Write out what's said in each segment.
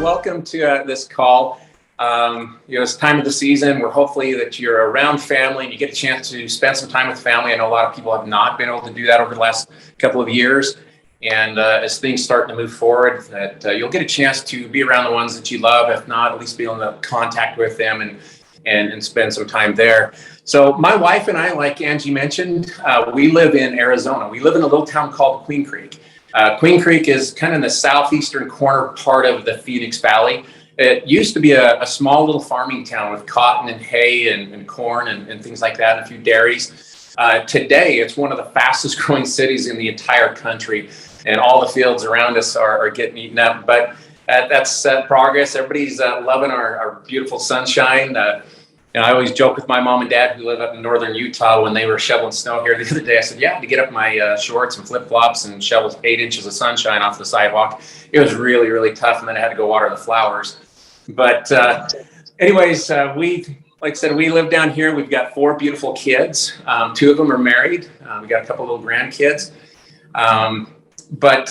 welcome to this call. It's time of the season where hopefully that you're around family and you get a chance to spend some time with family. I know a lot of people have not been able to do that over the last couple of years. And as things start to move forward, that you'll get a chance to be around the ones that you love. If not, at least be able to contact with them and spend some time there. So my wife and I, like Angie mentioned, we live in Arizona. We live in a little town called Queen Creek. Queen Creek is kind of in the southeastern corner part of the Phoenix Valley. It used to be a small little farming town with cotton and hay and corn and things like that, and a few dairies. Today, it's one of the fastest growing cities in the entire country, and all the fields around us are getting eaten up. But that's progress. Everybody's loving our beautiful sunshine. I always joke with my mom and dad who live up in northern Utah when they were shoveling snow here the other day. I said, yeah, to get up my shorts and flip-flops and shovel 8 inches of sunshine off the sidewalk. It was really, really tough, and then I had to go water the flowers. But anyways, like I said, we live down here. We've got 4 beautiful kids. 2 of them are married. We got a couple little grandkids. But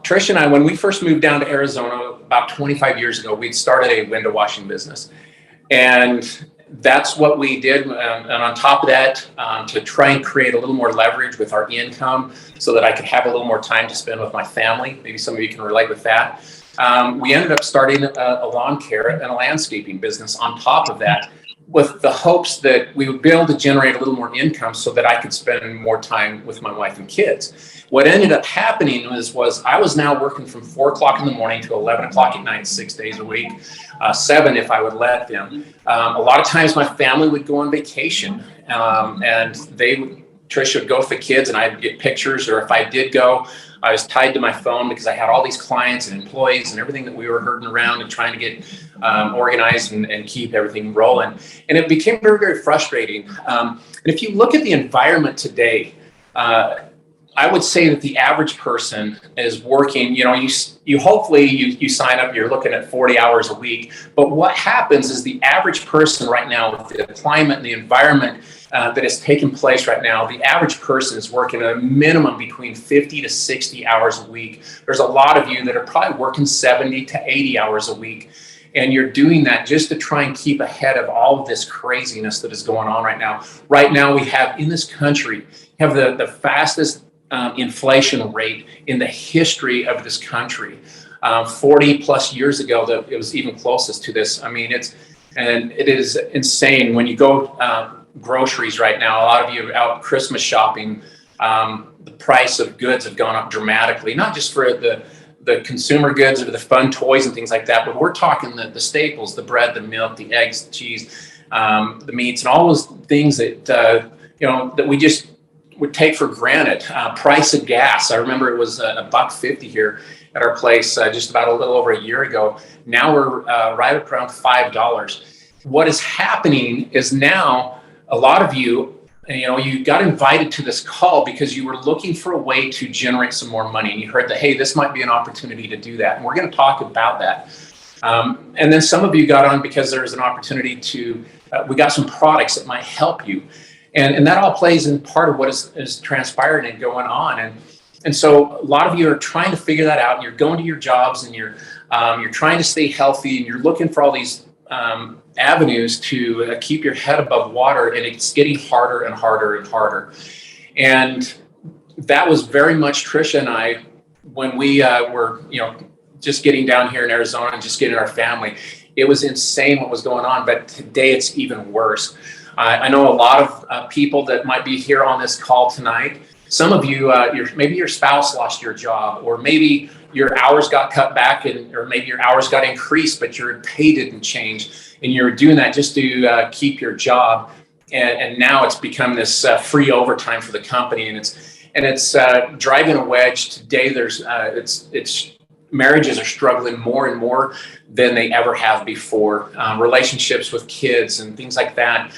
Trish and I, when we first moved down to Arizona about 25 years ago, we'd started a window washing business. And that's what we did. And on top of that, to try and create a little more leverage with our income so that I could have a little more time to spend with my family. Maybe some of you can relate with that. We ended up starting a lawn care and a landscaping business on top of that, with the hopes that we would be able to generate a little more income so that I could spend more time with my wife and kids. What ended up happening was I was now working from 4 o'clock in the morning to 11 o'clock at night, 6 days a week, 7 if I would let them. A lot of times my family would go on vacation, and Trish would go with the kids and I'd get pictures, or if I did go, I was tied to my phone because I had all these clients and employees and everything that we were herding around and trying to get organized and keep everything rolling. And it became very, very frustrating. And if you look at the environment today, I would say that the average person is working, you hopefully you sign up, you're looking at 40 hours a week. But what happens is the average person right now, with the climate and the environment that is taking place right now, the average person is working at a minimum between 50 to 60 hours a week. There's a lot of you that are probably working 70 to 80 hours a week. And you're doing that just to try and keep ahead of all of this craziness that is going on right now. Right now, we have in this country, have the fastest inflation rate in the history of this country. 40 plus years ago, it was even closest to this. I mean, it is insane. When you go groceries right now, a lot of you are out Christmas shopping. The price of goods have gone up dramatically, not just for the consumer goods or the fun toys and things like that, but we're talking the staples, the bread, the milk, the eggs, the cheese, the meats, and all those things that that we just would take for granted. Price of gas. I remember it was $1.50 here at our place just about a little over a year ago. Now we're right around $5. What is happening is now a lot of you, you got invited to this call because you were looking for a way to generate some more money. And you heard that, hey, this might be an opportunity to do that. And we're going to talk about that. And then some of you got on because there's an opportunity we got some products that might help you. And that all plays in part of what is transpiring and going on. And so a lot of you are trying to figure that out, and you're going to your jobs, and you're trying to stay healthy, and you're looking for all these avenues to keep your head above water, and it's getting harder and harder and harder. And that was very much Trisha and I when we were, just getting down here in Arizona and just getting our family. It was insane what was going on, but today it's even worse. I know a lot of people that might be here on this call tonight. Some of you, maybe your spouse lost your job, or maybe your hours got cut back, or maybe your hours got increased, but your pay didn't change, and you're doing that just to keep your job. And now it's become this free overtime for the company, and it's driving a wedge. Today, it's marriages are struggling more and more than they ever have before. Relationships with kids and things like that.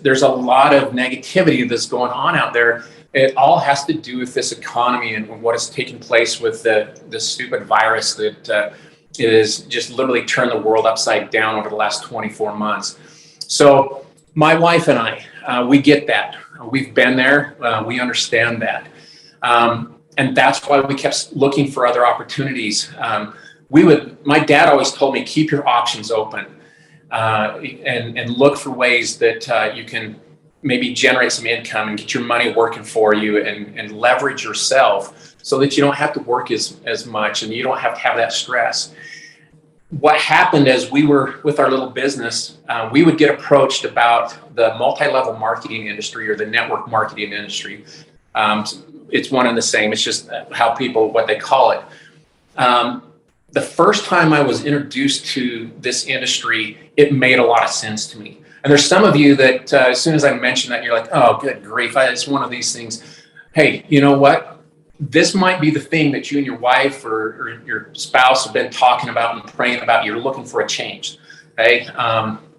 There's a lot of negativity that's going on out there. It all has to do with this economy and what has taken place with the stupid virus that is just literally turned the world upside down over the last 24 months. So my wife and I, we get that. We've been there. We understand that. And that's why we kept looking for other opportunities. my dad always told me, keep your options open, and look for ways that you can maybe generate some income and get your money working for you, and leverage yourself so that you don't have to work as much and you don't have to have that stress. What happened as we were with our little business, we would get approached about the multi-level marketing industry or the network marketing industry. It's one and the same. It's just how people, what they call it. The first time I was introduced to this industry, it made a lot of sense to me. And there's some of you that as soon as I mention that, you're like, oh, good grief, it's one of these things. Hey, you know what? This might be the thing that you and your wife or your spouse have been talking about and praying about. You're looking for a change. Okay.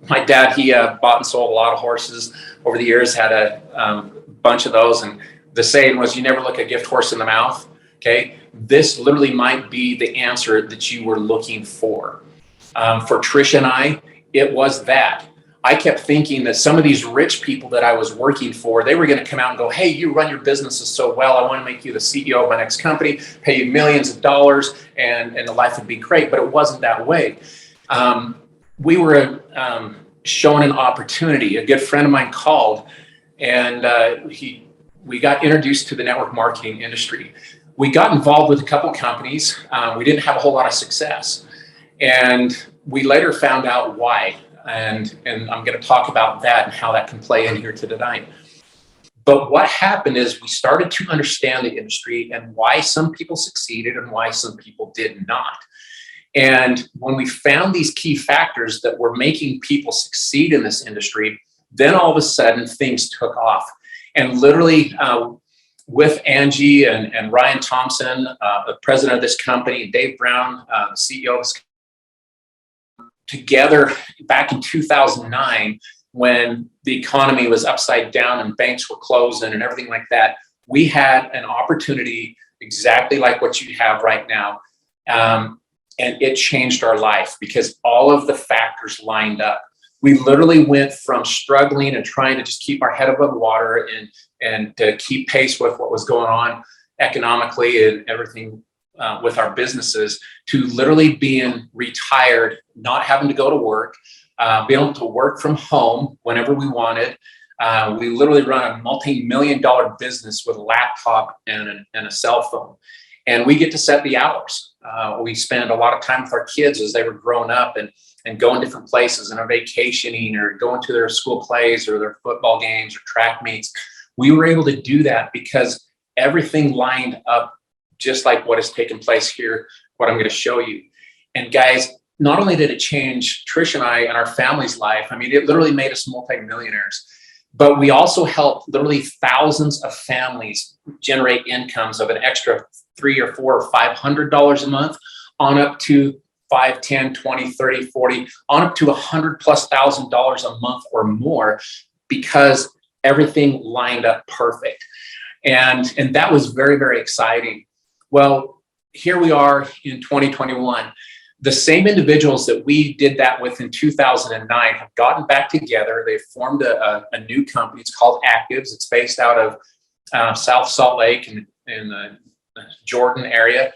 My dad, he bought and sold a lot of horses over the years, had a bunch of those. And the saying was, you never look a gift horse in the mouth. Okay. This literally might be the answer that you were looking for. For Trish and I, it was that. I kept thinking that some of these rich people that I was working for, they were going to come out and go, hey, you run your businesses so well. I want to make you the CEO of my next company, pay you millions of dollars, and the life would be great. But it wasn't that way. We were shown an opportunity. A good friend of mine called, and we got introduced to the network marketing industry. We got involved with a couple companies. We didn't have a whole lot of success. And we later found out why. And I'm going to talk about that and how that can play in here tonight. But what happened is we started to understand the industry and why some people succeeded and why some people did not. And when we found these key factors that were making people succeed in this industry, then all of a sudden things took off. And literally with Angie and Ryan Thompson, the president of this company, and Dave Brown, the CEO of this company, together back in 2009, when the economy was upside down and banks were closing and everything like that, we had an opportunity exactly like what you have right now. And it changed our life because all of the factors lined up. We literally went from struggling and trying to just keep our head above water and to keep pace with what was going on economically and everything with our businesses, to literally being retired, not having to go to work, being able to work from home whenever we wanted. We literally run a multi-million-dollar business with a laptop and a cell phone. And we get to set the hours. We spend a lot of time with our kids as they were growing up and going different places and are vacationing or going to their school plays or their football games or track meets. We were able to do that because everything lined up just like what has taken place here, what I'm going to show you. And guys, not only did it change Trish and I and our family's life, I mean, it literally made us multimillionaires, but we also helped literally thousands of families generate incomes of an extra $300 or $400 or $500 a month on up to 5, 10, 20, 30, 40, on up to $100,000+ a month or more, because everything lined up perfect. And that was very, very exciting. Well, here we are in 2021. The same individuals that we did that with in 2009 have gotten back together. They've formed a new company. It's called Actives. It's based out of South Salt Lake in the Jordan area,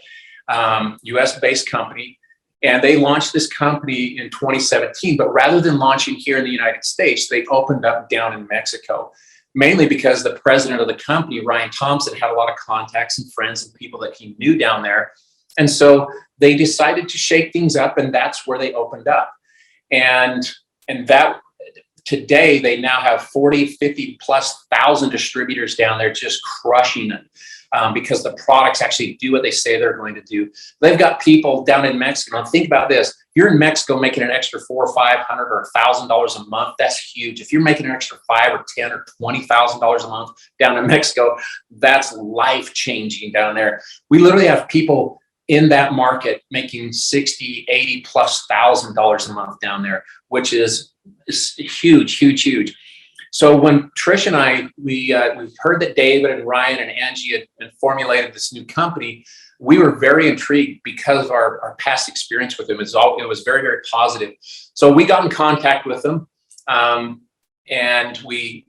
US-based company. And they launched this company in 2017. But rather than launching here in the United States, they opened up down in Mexico. Mainly because the president of the company, Ryan Thompson, had a lot of contacts and friends and people that he knew down there. And so they decided to shake things up, and that's where they opened up. And that today they now have 40, 50+ thousand distributors down there just crushing it. Because the products actually do what they say they're going to do. They've got people down in Mexico. Now think about this. You're in Mexico making an extra $400 or $500 or $1,000 a month. That's huge. If you're making an extra $5,000 or $10,000 or $20,000 a month down in Mexico, that's life-changing down there. We literally have people in that market making $60,000, $80,000+ a month down there, which is huge, huge, huge. So when Trish and I, we heard that David and Ryan and Angie had formulated this new company, we were very intrigued because of our past experience with them. It was very, very positive. So we got in contact with them, and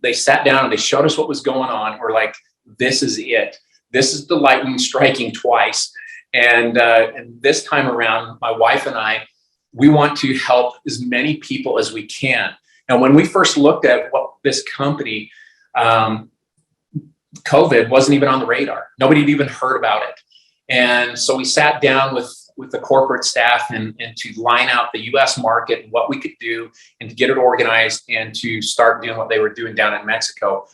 they sat down and they showed us what was going on. We're like, this is it. This is the lightning striking twice. And this time around, my wife and I, we want to help as many people as we can. And when we first looked at what this company, COVID wasn't even on the radar. Nobody had even heard about it. And so we sat down with the corporate staff and to line out the US market and what we could do and to get it organized and to start doing what they were doing down in Mexico.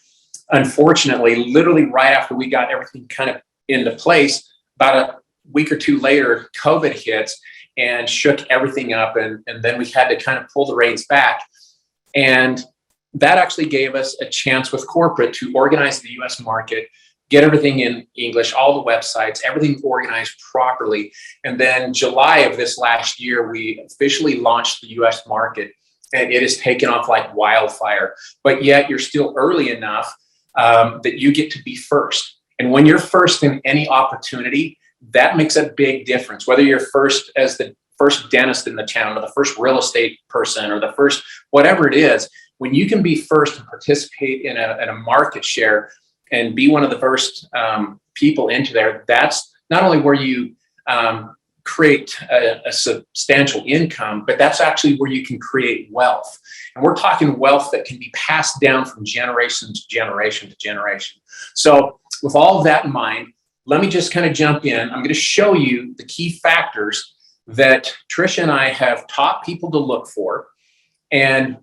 Unfortunately, literally right after we got everything kind of into place, about a week or two later, COVID hits and shook everything up. And then we had to kind of pull the reins back. And that actually gave us a chance with corporate to organize the US market, get everything in English, all the websites, everything organized properly. And then July of this last year, we officially launched the US market, and it has taken off like wildfire. But yet you're still early enough that you get to be first. And when you're first in any opportunity, that makes a big difference. Whether you're first as the first dentist in the town or the first real estate person or the first, whatever it is, when you can be first and participate in a market share and be one of the first people into there, that's not only where you create a substantial income, but that's actually where you can create wealth. And we're talking wealth that can be passed down from generation to generation to generation. So with all of that in mind, let me just kind of jump in. I'm going to show you the key factors that Tricia and I have taught people to look for. And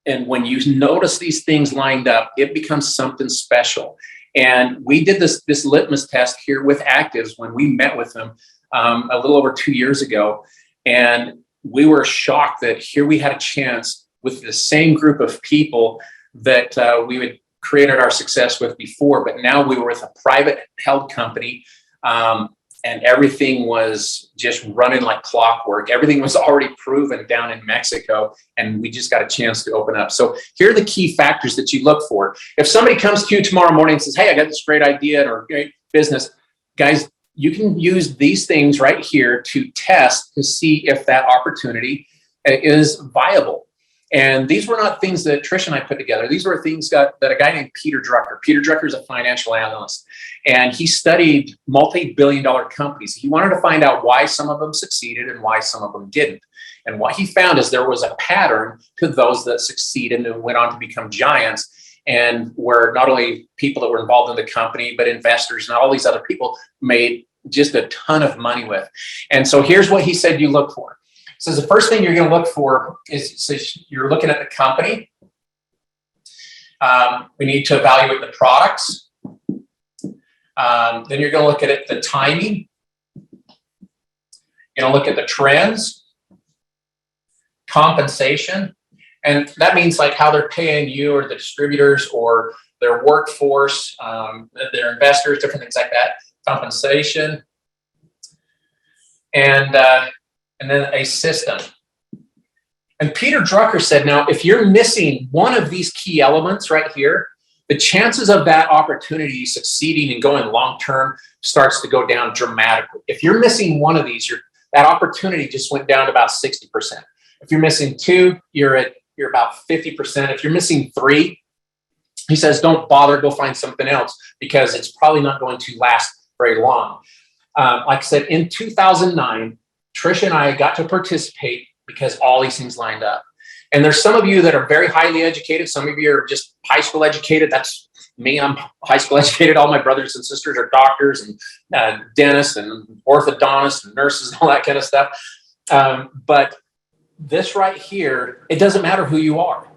when you notice these things lined up, it becomes something special. And we did this litmus test here with Actives when we met with them a little over 2 years ago. And we were shocked that here we had a chance with the same group of people that we had created our success with before, but now we were with a private held company. And everything was just running like clockwork. Everything was already proven down in Mexico, and we just got a chance to open up. So here are the key factors that you look for. If somebody comes to you tomorrow morning and says, hey, I got this great idea or great business, guys, you can use these things right here to test to see if that opportunity is viable. And these were not things that Trish and I put together. These were things that a guy named Peter Drucker is a financial analyst, and he studied multi-billion-dollar companies. He wanted to find out why some of them succeeded and why some of them didn't. And what he found is there was a pattern to those that succeeded and went on to become giants, and where not only people that were involved in the company, but investors and all these other people made just a ton of money with. And so here's what he said you look for. So the first thing you're going to look for is you're looking at the company. We need to evaluate the products. Then you're going to look at it, the timing. You're going to look at the trends, compensation. And that means like how they're paying you or the distributors or their workforce, their investors, different things like that. Compensation. And then a system. And Peter Drucker said, now, if you're missing one of these key elements right here, the chances of that opportunity succeeding and going long-term starts to go down dramatically. If you're missing one of these, that opportunity just went down to about 60%. If you're missing two, you're about 50%. If you're missing three, he says, don't bother, go find something else because it's probably not going to last very long. Like I said, in 2009, Tricia and I got to participate because all these things lined up. And there's some of you that are very highly educated. Some of you are just high school educated. That's me. I'm high school educated. All my brothers and sisters are doctors and dentists and orthodontists and nurses and all that kind of stuff. But this right here, it doesn't matter who you are.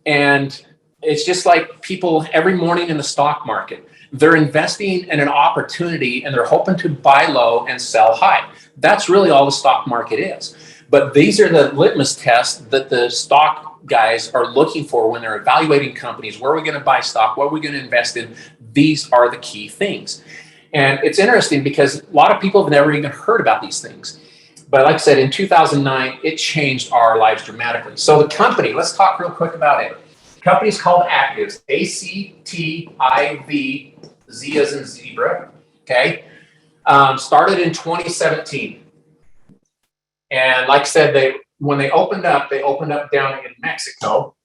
And it's just like people every morning in the stock market. They're investing in an opportunity and they're hoping to buy low and sell high. That's really all the stock market is. But these are the litmus tests that the stock guys are looking for when they're evaluating companies. Where are we going to buy stock? What are we going to invest in? These are the key things. And it's interesting because a lot of people have never even heard about these things. But like I said, in 2009, it changed our lives dramatically. So the company, let's talk real quick about it. The company is called Actives, A-C-T-I-V, Z as in zebra, okay? Started in 2017. And like I said, when they opened up down in Mexico,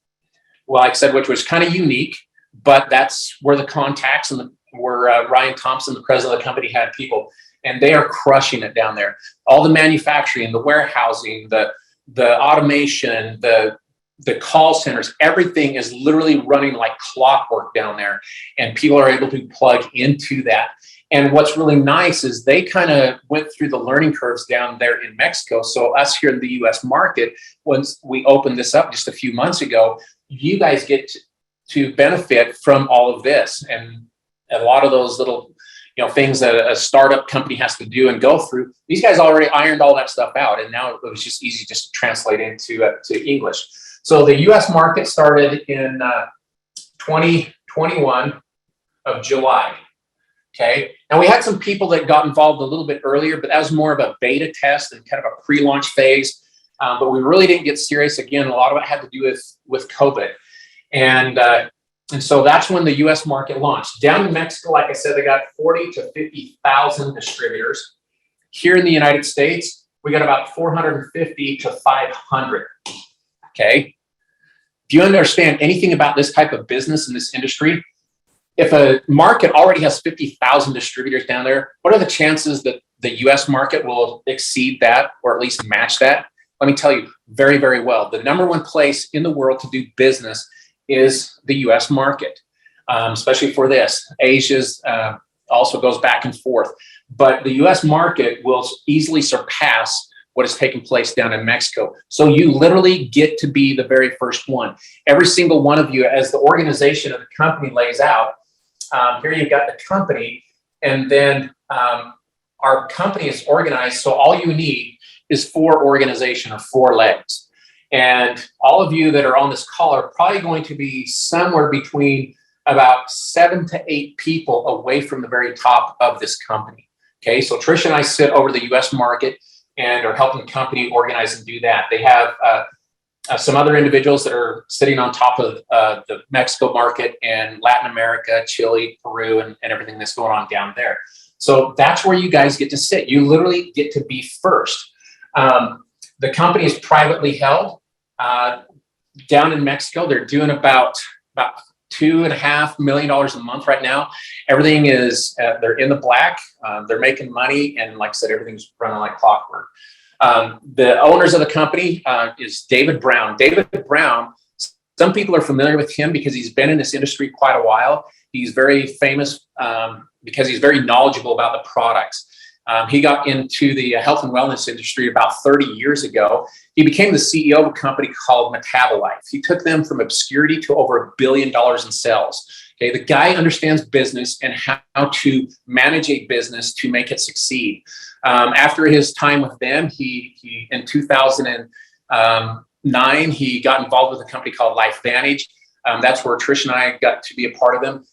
well, like I said, which was kind of unique, but that's where the contacts and where Ryan Thompson, the president of the company, had people. and they are crushing it down there. All the manufacturing, the warehousing, the automation, the call centers, everything is literally running like clockwork down there, and people are able to plug into that. And what's really nice is they kind of went through the learning curves down there in Mexico. So us here in the US market, once we opened this up just a few months ago, you guys get to benefit from all of this. And a lot of those little things that a startup company has to do and go through, these guys already ironed all that stuff out. And now it was just easy just to translate into to English. So the US market started in 2021 of July. Okay. And we had some people that got involved a little bit earlier, but that was more of a beta test and kind of a pre-launch phase. But we really didn't get serious. Again, a lot of it had to do with COVID. And so that's when the US market launched. Down in Mexico, like I said, they got 40 to 50,000 distributors. Here in the United States, we got about 450 to 500. Okay. Do you understand anything about this type of business in this industry? If a market already has 50,000 distributors down there, what are the chances that the US market will exceed that or at least match that? Let me tell you, very, very well. The number one place in the world to do business is the US market, especially for this. Asia's also goes back and forth. But the US market will easily surpass what has taken place down in Mexico. So you literally get to be the very first one. Every single one of you, as the organization of the company lays out, here you've got the company, and then our company is organized. So all you need is 4 organization or 4 legs. And all of you that are on this call are probably going to be somewhere between about 7 to 8 people away from the very top of this company. Okay, so Trish and I sit over the US market and are helping the company organize and do that. They have some other individuals that are sitting on top of the Mexico market and Latin America, Chile, Peru, and everything that's going on down there. So that's where you guys get to sit. You literally get to be first. The company is privately held down in Mexico. They're doing about $2.5 million a month right now. Everything is, they're in the black. They're making money. And like I said, everything's running like clockwork. The owners of the company is David Brown. David Brown, some people are familiar with him because he's been in this industry quite a while. He's very famous because he's very knowledgeable about the products. He got into the health and wellness industry about 30 years ago. He became the CEO of a company called Metabolic. He took them from obscurity to over $1 billion in sales. Okay, the guy understands business and how to manage a business to make it succeed. After his time with them, he in 2009, he got involved with a company called LifeVantage. That's where Trish and I got to be a part of them.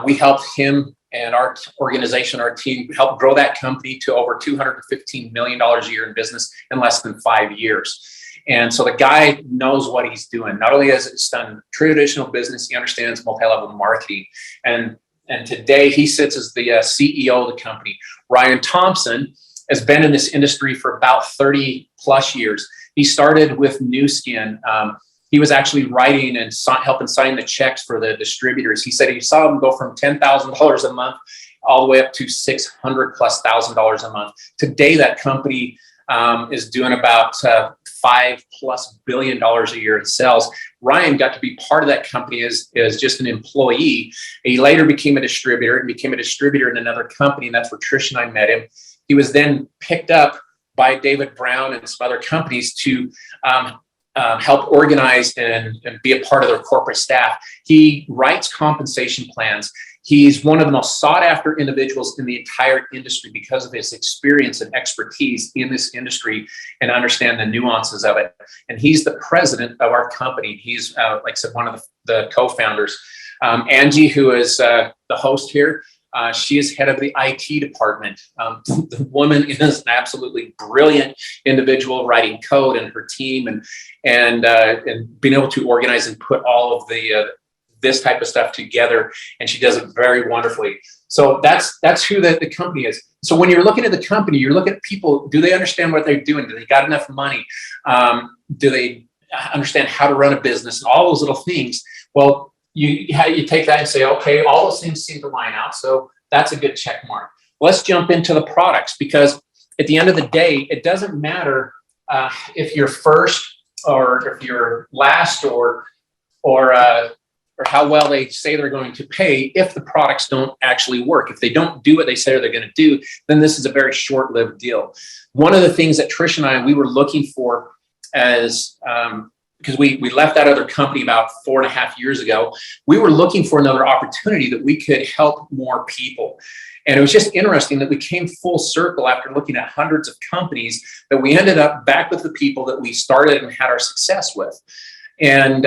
We helped him and our organization, our team, helped grow that company to over $215 million a year in business in less than 5 years. And so the guy knows what he's doing. Not only has he done traditional business, he understands multi-level marketing. And today he sits as the CEO of the company. Ryan Thompson has been in this industry for about 30 plus years. He started with New Skin. He was actually writing and helping sign the checks for the distributors. He said he saw them go from $10,000 a month all the way up to $600,000+ a month. Today, that company is doing about $5+ billion a year in sales. Ryan got to be part of that company as just an employee. He later became a distributor and became a distributor in another company, and that's where Trish and I met him. He was then picked up by David Brown and some other companies to help organize and be a part of their corporate staff. He writes compensation plans. He's one of the most sought after individuals in the entire industry because of his experience and expertise in this industry and understand the nuances of it. And he's the president of our company. He's, like I said, one of the co-founders. Angie, who is the host here, she is head of the IT department. The woman is an absolutely brilliant individual, writing code, and her team and being able to organize and put all of this type of stuff together, and she does it very wonderfully. So that's who the company is. So when you're looking at the company, you're looking at people. Do they understand what they're doing? Do they got enough money? Do they understand how to run a business? And all those little things. Well, you take that and say, okay, all those things seem to line out. So that's a good check mark. Let's jump into the products, because at the end of the day, it doesn't matter if you're first or if you're last or how well they say they're going to pay. If the products don't actually work, if they don't do what they say they're going to do, then this is a very short-lived deal. One of the things that Trish and we were looking for as because we left that other company about 4.5 years ago, we were looking for another opportunity that we could help more people. And it was just interesting that we came full circle after looking at hundreds of companies, that we ended up back with the people that we started and had our success with. And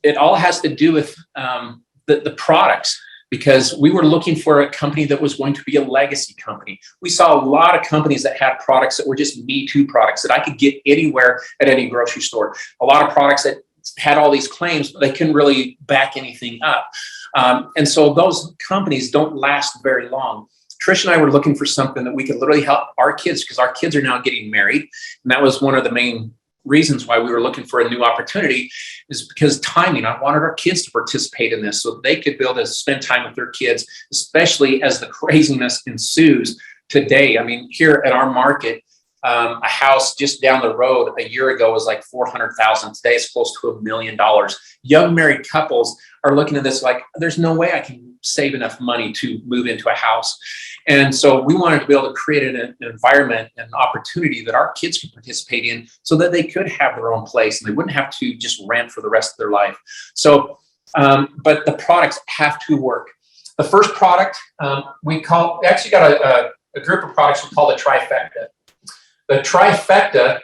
it all has to do with the products, because we were looking for a company that was going to be a legacy company. We saw a lot of companies that had products that were just Me Too products that I could get anywhere at any grocery store. A lot of products that had all these claims, but they couldn't really back anything up. And so those companies don't last very long. Trish and I were looking for something that we could literally help our kids, because our kids are now getting married. And that was one of the main reasons why we were looking for a new opportunity, is because timing. I wanted our kids to participate in this so they could be able to spend time with their kids, especially as the craziness ensues today. I mean, here at our market, a house just down the road a year ago was like $400,000. Today it's close to $1 million. Young married couples are looking at this like, there's no way I can save enough money to move into a house. And so we wanted to be able to create an environment and an opportunity that our kids could participate in, so that they could have their own place and they wouldn't have to just rent for the rest of their life. So, but the products have to work. The first product we actually got a group of products we call the trifecta. The trifecta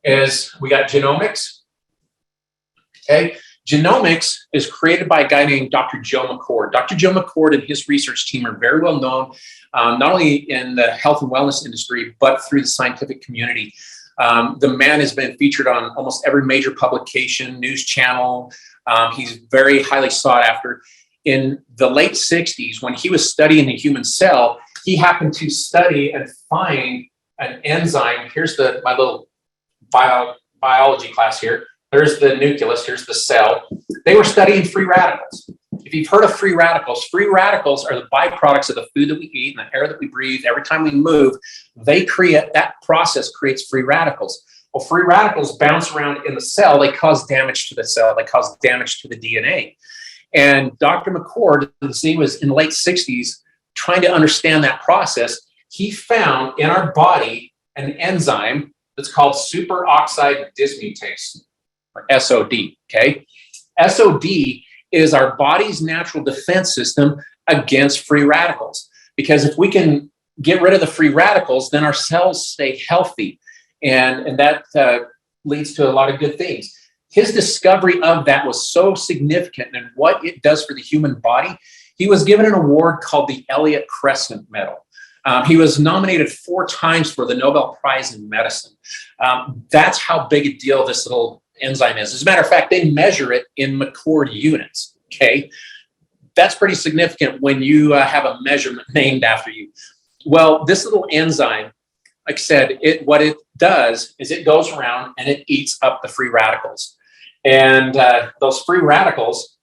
is, we got genomics. Okay. Genomics is created by a guy named Dr. Joe McCord. Dr. Joe McCord and his research team are very well known, not only in the health and wellness industry, but through the scientific community. The man has been featured on almost every major publication, news channel. He's very highly sought after. In the late 60s, when he was studying the human cell, he happened to study and find an enzyme. Here's my little biology class here. There's the nucleus, here's the cell. They were studying free radicals. If you've heard of free radicals are the byproducts of the food that we eat and the air that we breathe. Every time we move, that process creates free radicals. Well, free radicals bounce around in the cell. They cause damage to the cell. They cause damage to the DNA. And Dr. McCord, as he was in the late 60s, trying to understand that process, he found in our body an enzyme that's called superoxide dismutase, or SOD, okay? SOD is our body's natural defense system against free radicals. Because if we can get rid of the free radicals, then our cells stay healthy. And that leads to a lot of good things. His discovery of that was so significant in what it does for the human body. He was given an award called the Elliott Crescent Medal. He was nominated 4 times for the Nobel Prize in Medicine. That's how big a deal this little enzyme is. As a matter of fact, they measure it in McCord units, okay? That's pretty significant when you have a measurement named after you. Well, this little enzyme, like I said, what it does is it goes around and it eats up the free radicals. And those free radicals,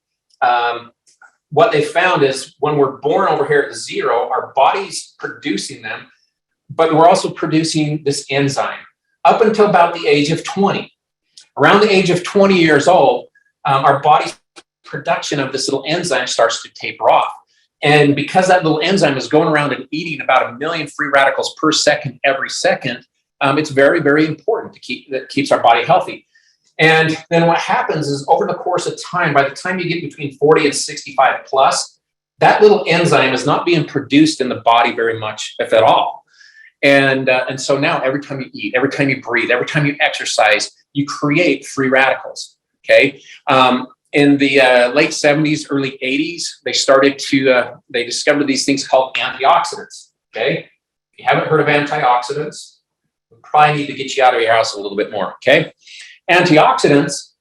what they found is when we're born over here at 0, our body's producing them, but we're also producing this enzyme up until about the age of 20. Around the age of 20 years old, our body's production of this little enzyme starts to taper off. And because that little enzyme is going around and eating about 1 million free radicals per second, every second, it's very, very important that keeps our body healthy. And then what happens is, over the course of time, by the time you get between 40 and 65 plus, that little enzyme is not being produced in the body very much, if at all. And so now every time you eat, every time you breathe, every time you exercise, you create free radicals, okay? In the late 70s, early 80s, they discovered these things called antioxidants, okay? If you haven't heard of antioxidants, we probably need to get you out of your house a little bit more, okay? Antioxidants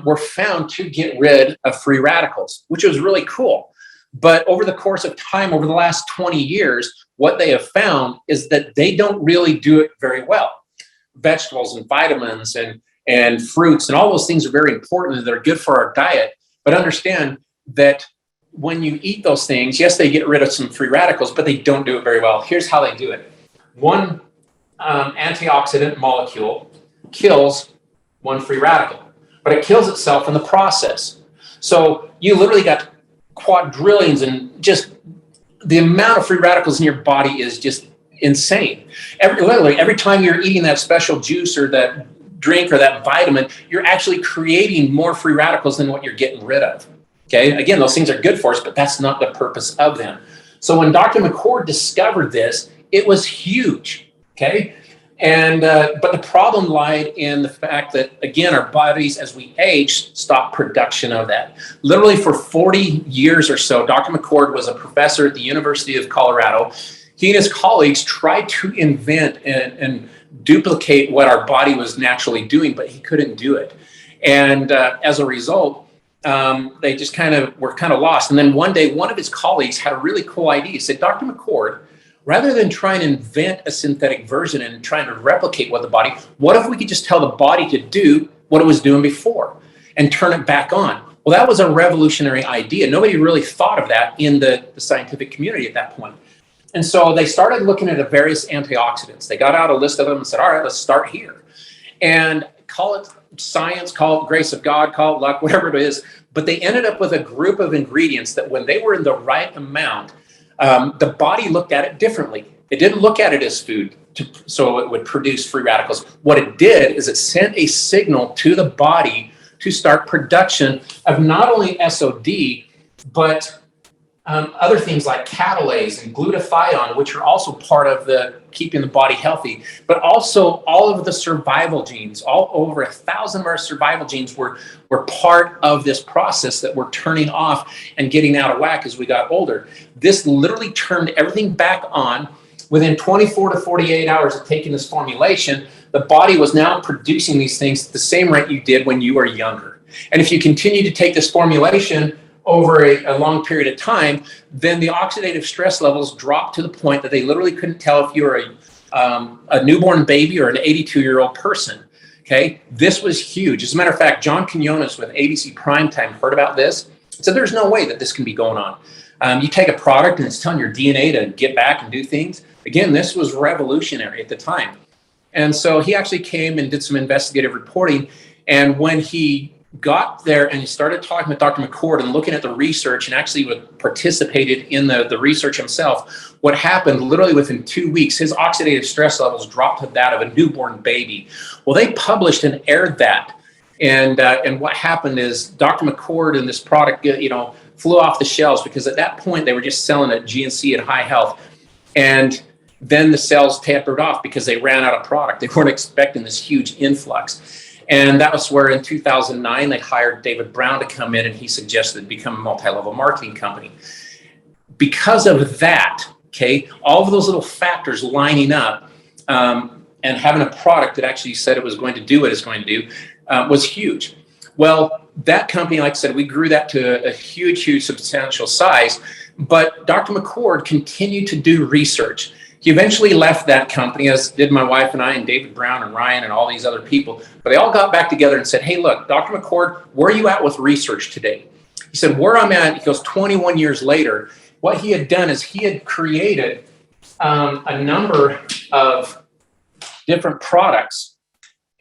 were found to get rid of free radicals, which was really cool. But over the course of time, over the last 20 years, what they have found is that they don't really do it very well. Vegetables and vitamins and fruits and all those things are very important and they're good for our diet. But understand that when you eat those things, yes, they get rid of some free radicals, but they don't do it very well. Here's how they do it. One antioxidant molecule kills one free radical, but it kills itself in the process. So you literally got quadrillions, and just the amount of free radicals in your body is just insane. Literally, every time you're eating that special juice or that drink or that vitamin, you're actually creating more free radicals than what you're getting rid of. Okay, again, those things are good for us, but that's not the purpose of them. So when Dr. McCord discovered this, it was huge. Okay, and but the problem lied in the fact that, again, our bodies, as we age, stop production of that. Literally for 40 years or so, Dr. McCord was a professor at the University of Colorado. He and his colleagues tried to invent and duplicate what our body was naturally doing, but he couldn't do it. And as a result, they just were kind of lost. And then one day, one of his colleagues had a really cool idea. He said, Dr. McCord, rather than trying to invent a synthetic version and trying to replicate what the body, what if we could just tell the body to do what it was doing before and turn it back on? Well, that was a revolutionary idea. Nobody really thought of that in the scientific community at that point. And so they started looking at the various antioxidants. They got out a list of them and said, all right, let's start here. And call it science, call it grace of God, call it luck, whatever it is. But they ended up with a group of ingredients that when they were in the right amount, the body looked at it differently. It didn't look at it as food, so it would produce free radicals. What it did is it sent a signal to the body to start production of not only SOD, but other things like catalase and glutathione, which are also part of the keeping the body healthy, but also all of the survival genes. All over 1,000 of our survival genes were part of this process that we're turning off and getting out of whack as we got older. This literally turned everything back on. Within 24 to 48 hours of taking this formulation, the body was now producing these things at the same rate you did when you were younger. And if you continue to take this formulation over a long period of time, then the oxidative stress levels dropped to the point that they literally couldn't tell if you were a newborn baby or an 82-year-old person. Okay, this was huge. As a matter of fact, John Quinones with ABC Primetime heard about this. Said there's no way that this can be going on. You take a product and it's telling your DNA to get back and do things. Again, this was revolutionary at the time. And so he actually came and did some investigative reporting. And when he got there and he started talking with Dr. McCord and looking at the research and actually participated in the research himself, what happened literally within 2 weeks, his oxidative stress levels dropped to that of a newborn baby. Well, they published and aired that. And what happened is Dr. McCord and this product, flew off the shelves because at that point they were just selling at GNC at High Health. And then the sales tapered off because they ran out of product. They weren't expecting this huge influx. And that was where in 2009, they hired David Brown to come in and he suggested become a multi-level marketing company. Because of that, okay, all of those little factors lining up and having a product that actually said it was going to do what it's going to do was huge. Well, that company, like I said, we grew that to a huge, substantial size. But Dr. McCord continued to do research. He eventually left that company, as did my wife and I and David Brown and Ryan and all these other people. But they all got back together and said, hey, look, Dr. McCord, where are you at with research today? He said, where I'm at, he goes, 21 years later, what he had done is he had created a number of different products.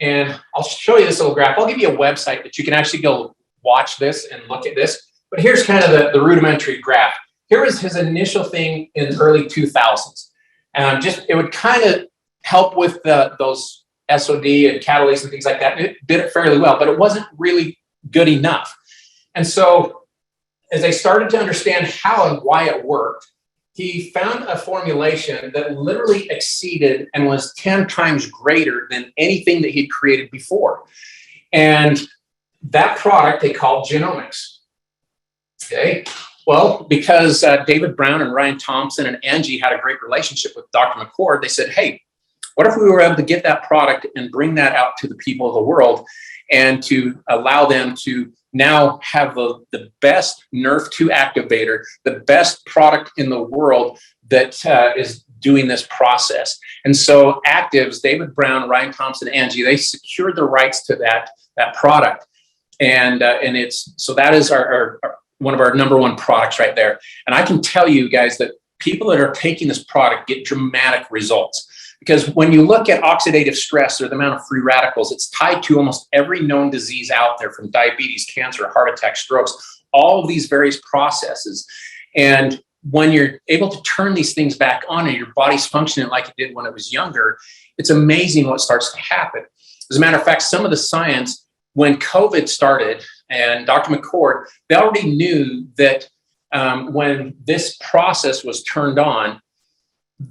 And I'll show you this little graph. I'll give you a website that you can actually go watch this and look at this. But here's kind of the rudimentary graph. Here was his initial thing in the early 2000s. It would kind of help with those SOD and catalase and things like that. It did it fairly well, but it wasn't really good enough. And so as they started to understand how and why it worked, he found a formulation that literally exceeded and was 10 times greater than anything that he'd created before. And that product they called genomics. Okay. Well, because David Brown and Ryan Thompson and Angie had a great relationship with Dr. McCord, they said, hey, what if we were able to get that product and bring that out to the people of the world and to allow them to now have the best Nerve2 activator, the best product in the world that is doing this process. And so Actives, David Brown, Ryan Thompson, Angie, they secured the rights to that product. And it's, so that is our one of our number one products right there. And I can tell you guys that people that are taking this product get dramatic results. Because when you look at oxidative stress or the amount of free radicals, it's tied to almost every known disease out there, from diabetes, cancer, heart attack, strokes, all of these various processes. And when you're able to turn these things back on and your body's functioning like it did when it was younger, it's amazing what starts to happen. As a matter of fact, some of the science, when COVID started and Dr. McCord, they already knew that when this process was turned on,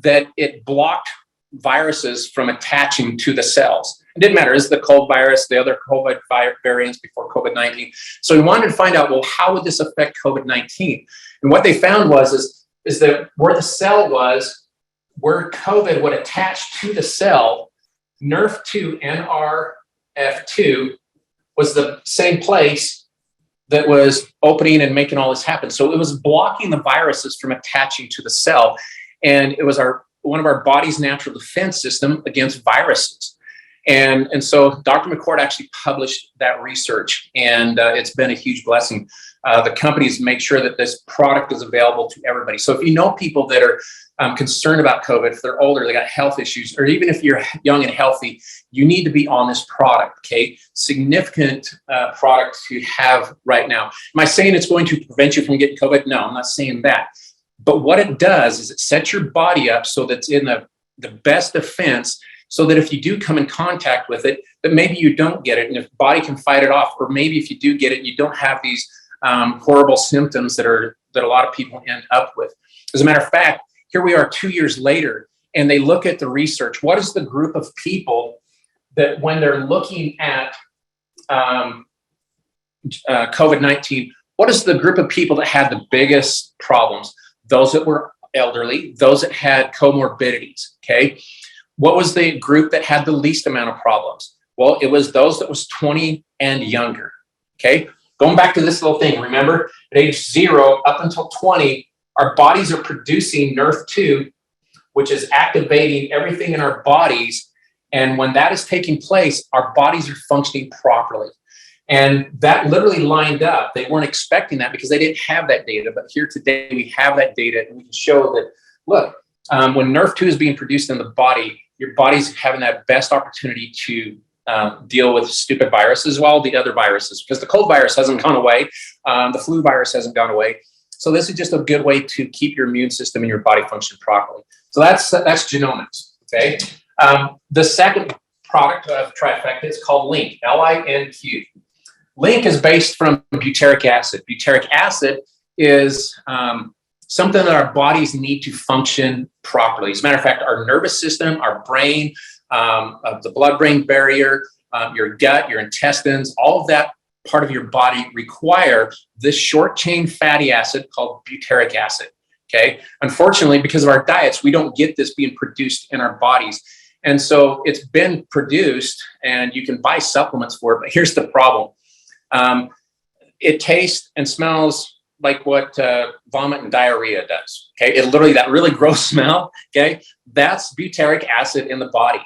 that it blocked viruses from attaching to the cells. It didn't matter, is the cold virus, the other COVID variants before COVID-19. So we wanted to find out, well, how would this affect COVID-19? And what they found is that where the cell was, where COVID would attach to the cell, NRF2, NRF2, was the same place that was opening and making all this happen. So it was blocking the viruses from attaching to the cell. And it was one of our body's natural defense system against viruses. And so Dr. McCord actually published that research, and it's been a huge blessing. The companies make sure that this product is available to everybody. So if you know people that are concerned about COVID, if they're older, they got health issues, or even if you're young and healthy, you need to be on this product, okay? Significant product to have right now. Am I saying it's going to prevent you from getting COVID? No, I'm not saying that. But what it does is it sets your body up so that it's in the best defense, so that if you do come in contact with it, that maybe you don't get it, and if the body can fight it off, or maybe if you do get it, you don't have these horrible symptoms that a lot of people end up with. As a matter of fact, here we are 2 years later, and they look at the research. What is the group of people that, when they're looking at COVID-19, what is the group of people that had the biggest problems? Those that were elderly, those that had comorbidities, okay? What was the group that had the least amount of problems? Well, it was those that was 20 and younger, okay? Going back to this little thing, remember, at age 0 up until 20, our bodies are producing NRF2, which is activating everything in our bodies. And when that is taking place, our bodies are functioning properly. And that literally lined up. They weren't expecting that because they didn't have that data. But here today, we have that data, and we can show that, look, when NRF2 is being produced in the body, your body's having that best opportunity to deal with stupid viruses, well, the other viruses, because the cold virus hasn't gone away. The flu virus hasn't gone away. So this is just a good way to keep your immune system and your body function properly. So that's genomics, okay? The second product of Trifecta is called Link, L-I-N-Q. Link is based from butyric acid. Butyric acid is something that our bodies need to function properly. As a matter of fact, our nervous system, our brain, the blood-brain barrier, your gut, your intestines, all of that part of your body require this short-chain fatty acid called butyric acid, okay? Unfortunately, because of our diets, we don't get this being produced in our bodies. And so it's been produced, and you can buy supplements for it, but here's the problem. It tastes and smells like what vomit and diarrhea does, okay? It literally, that really gross smell, okay? That's butyric acid in the body.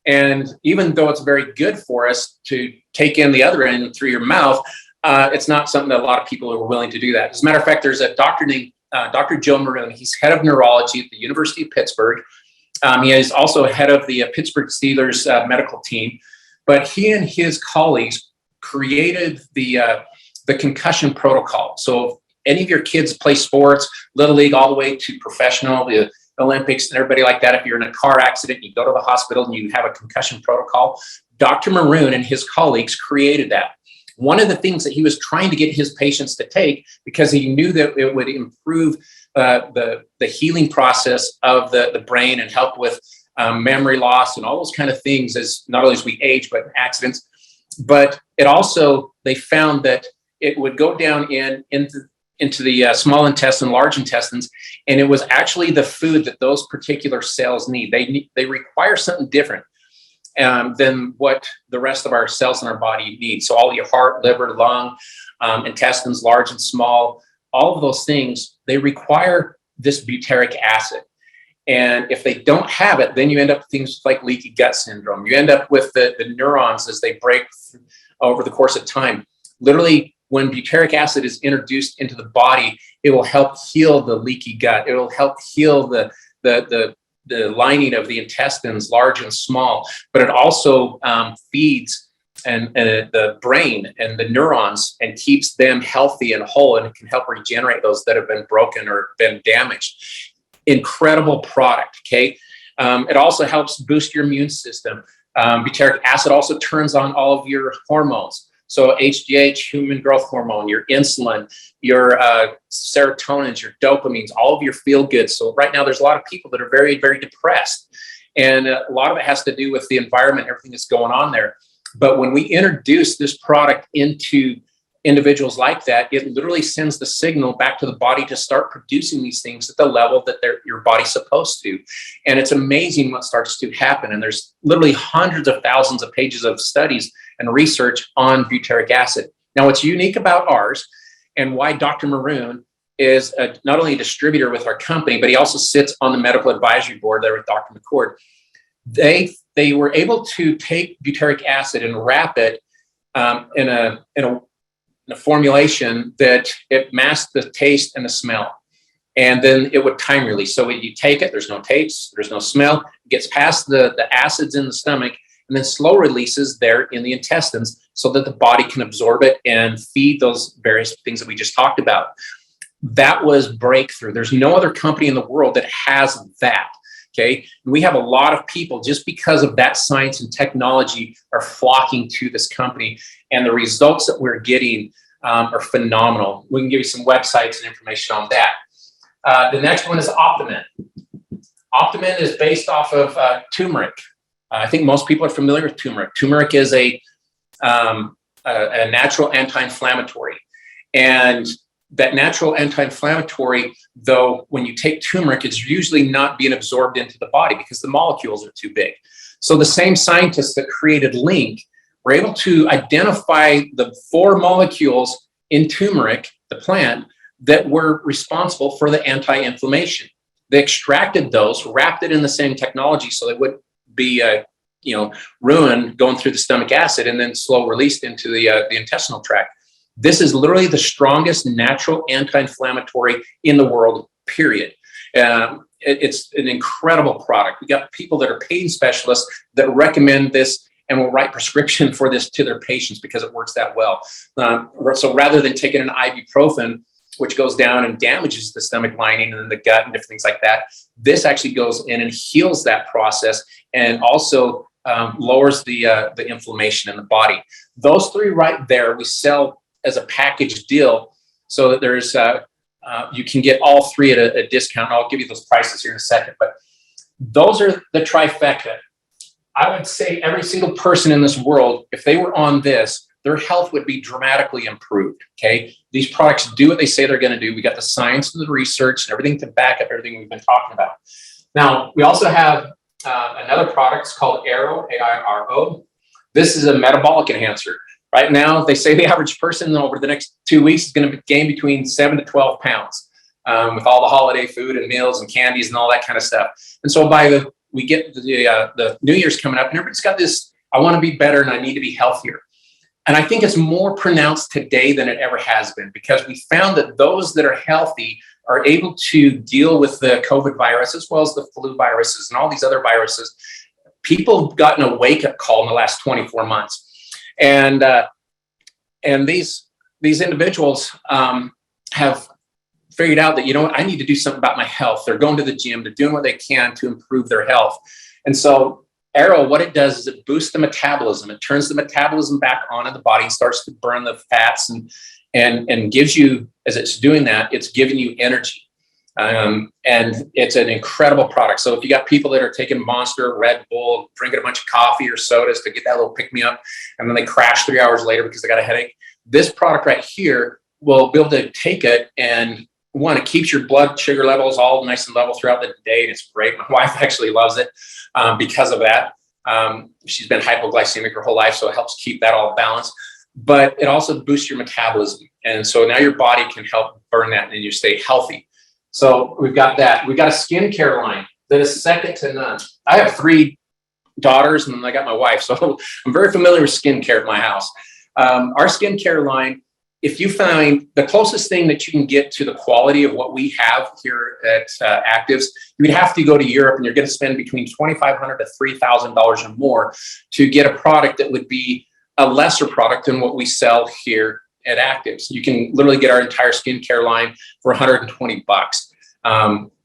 And even though it's very good for us to take in the other end through your mouth, it's not something that a lot of people are willing to do that. As a matter of fact, there's a doctor named Dr. Joe Maroon. He's head of neurology at the University of Pittsburgh. He is also head of the Pittsburgh Steelers medical team. But he and his colleagues created the Concussion Protocol. So if any of your kids play sports, Little League all the way to professional, the Olympics and everybody like that, if you're in a car accident, you go to the hospital and you have a concussion protocol, Dr. Maroon and his colleagues created that. One of the things that he was trying to get his patients to take, because he knew that it would improve the healing process of the brain and help with memory loss and all those kind of things, as not only as we age, but accidents. But it also, they found that it would go down into the small intestine, large intestines, and it was actually the food that those particular cells need. They require something different than what the rest of our cells in our body need. So all your heart, liver, lung, intestines, large and small, all of those things, they require this butyric acid. And if they don't have it, then you end up with things like leaky gut syndrome. You end up with the neurons as they break over the course of time. Literally, when butyric acid is introduced into the body, it will help heal the leaky gut. It will help heal the lining of the intestines, large and small, but it also feeds and the brain and the neurons and keeps them healthy and whole, and it can help regenerate those that have been broken or been damaged. Incredible product, okay? It also helps boost your immune system. Butyric acid also turns on all of your hormones. So HGH, human growth hormone, your insulin, your serotonins, your dopamines, all of your feel-goods. So right now there's a lot of people that are very, very depressed. And a lot of it has to do with the environment, everything that's going on there. But when we introduce this product into individuals like that, it literally sends the signal back to the body to start producing these things at the level that your body's supposed to. And it's amazing what starts to happen. And there's literally hundreds of thousands of pages of studies and research on butyric acid. Now, what's unique about ours and why Dr. Maroon is not only a distributor with our company, but he also sits on the medical advisory board there with Dr. McCord. They were able to take butyric acid and wrap it in a formulation that it masked the taste and the smell. And then it would time release. So when you take it, there's no taste, there's no smell, it gets past the acids in the stomach, and then slow releases there in the intestines so that the body can absorb it and feed those various things that we just talked about. That was breakthrough. There's no other company in the world that has that. Okay. And we have a lot of people, just because of that science and technology, are flocking to this company. And the results that we're getting are phenomenal. We can give you some websites and information on that. The next one is Optimum. Optimum is based off of turmeric. I think most people are familiar with turmeric. Turmeric is a natural anti-inflammatory. And that natural anti-inflammatory, though, when you take turmeric, it's usually not being absorbed into the body because the molecules are too big. So the same scientists that created Link were able to identify the 4 molecules in turmeric, the plant, that were responsible for the anti-inflammation. They extracted those, wrapped it in the same technology so they wouldn't be ruined going through the stomach acid, and then slow released into the intestinal tract. This is literally the strongest natural anti-inflammatory in the world, period. It's an incredible product. We got people that are pain specialists that recommend this and will write prescription for this to their patients because it works that well. So rather than taking an ibuprofen, which goes down and damages the stomach lining and the gut and different things like that, this actually goes in and heals that process and also lowers the inflammation in the body. Those 3 right there, we sell as a package deal, so that there's you can get all 3 at a discount. I'll give you those prices here in a second, but those are the trifecta. I would say every single person in this world, if they were on this, their health would be dramatically improved. Okay, these products do what they say they're going to do. We got the science and the research and everything to back up everything we've been talking about. Now, we also have another product. It's called Airo, AIRO. This is a metabolic enhancer. Right now, they say the average person over the next 2 weeks is going to gain between 7 to 12 pounds with all the holiday food and meals and candies and all that kind of stuff. And so we get the New Year's coming up, and everybody's got this, I want to be better and I need to be healthier. And I think it's more pronounced today than it ever has been, because we found that those that are healthy are able to deal with the COVID virus as well as the flu viruses and all these other viruses. People have gotten a wake-up call in the last 24 months. And these individuals have figured out that, I need to do something about my health. They're going to the gym. They're doing what they can to improve their health. And so Airo, what it does is it boosts the metabolism. It turns the metabolism back on in the body and starts to burn the fats and gives you, as it's doing that, it's giving you energy. And it's an incredible product. So if you got people that are taking Monster, Red Bull, drinking a bunch of coffee or sodas to get that little pick me up, and then they crash 3 hours later because they got a headache, this product right here will be able to take it and it keeps your blood sugar levels all nice and level throughout the day. And it's great. My wife actually loves it because of that. She's been hypoglycemic her whole life, so it helps keep that all balanced. But it also boosts your metabolism. And so now your body can help burn that and you stay healthy. So we've got that. We've got a skincare line that is second to none. I have 3 daughters and then I got my wife. So I'm very familiar with skincare at my house. Our skincare line if you find the closest thing that you can get to the quality of what we have here at Actives, you would have to go to Europe, and you're going to spend between $2,500 to $3,000 or more to get a product that would be a lesser product than what we sell here at Actives. You can literally get our entire skincare line for $120.